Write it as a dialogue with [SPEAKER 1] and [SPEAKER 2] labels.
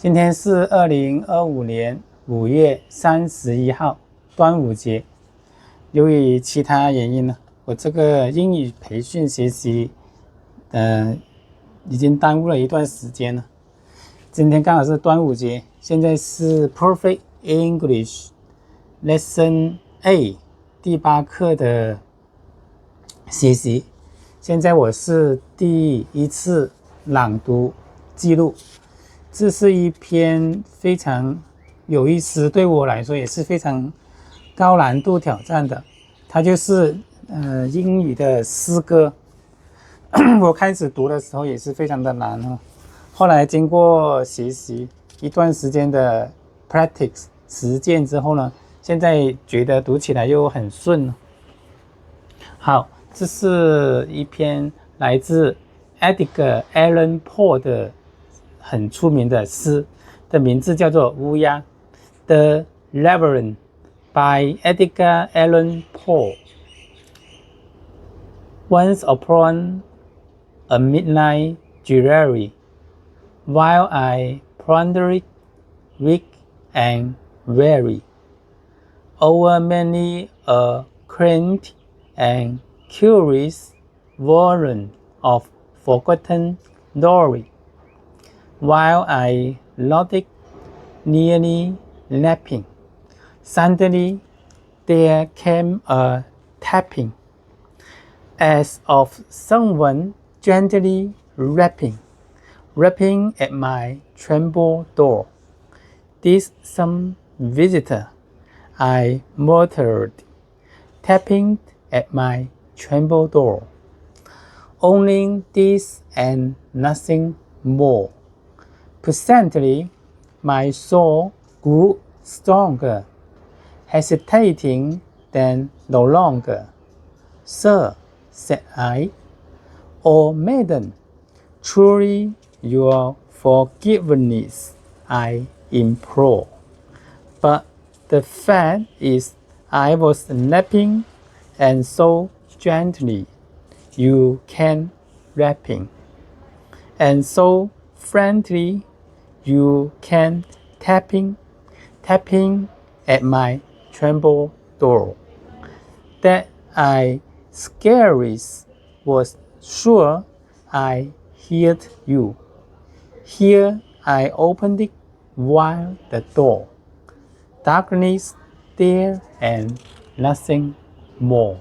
[SPEAKER 1] 今天是2025年5月31号，端午节。由于其他原因呢，我这个英语培训学习已经耽误了一段时间了。今天刚好是端午节，现在是 Perfect English Lesson A 第8课的学习。现在我是第一次朗读记录，这是一篇非常有意思，对我来说也是非常高难度挑战的。它就是英语的诗歌。我开始读的时候也是非常的难哦，后来经过学习一段时间的 practice 实践之后呢，现在觉得读起来又很顺。好，这是一篇来自 Edgar Allan Poe 的很出名的诗，的名字叫做乌鸦 The Labyrinth by Edgar Allan Poe. Once upon a midnight dreary, while I pondered weak and weary over many a quaint and curious volume of forgotten story, while I nodded nearly napping, suddenly there came a tapping, as of someone gently rapping at my tremble door. This some visitor, I muttered, tapping at my tremble door. Only this and nothing more. Presently, my soul grew stronger, hesitating then no longer. Sir, said I, O maiden, truly your forgiveness I implore. But the fact is I was napping, and so gently you came rapping, and so friendly you came tapping at my tremble door, that I scarce was sure I heard you. Here I opened it wide the door. Darkness there and nothing more.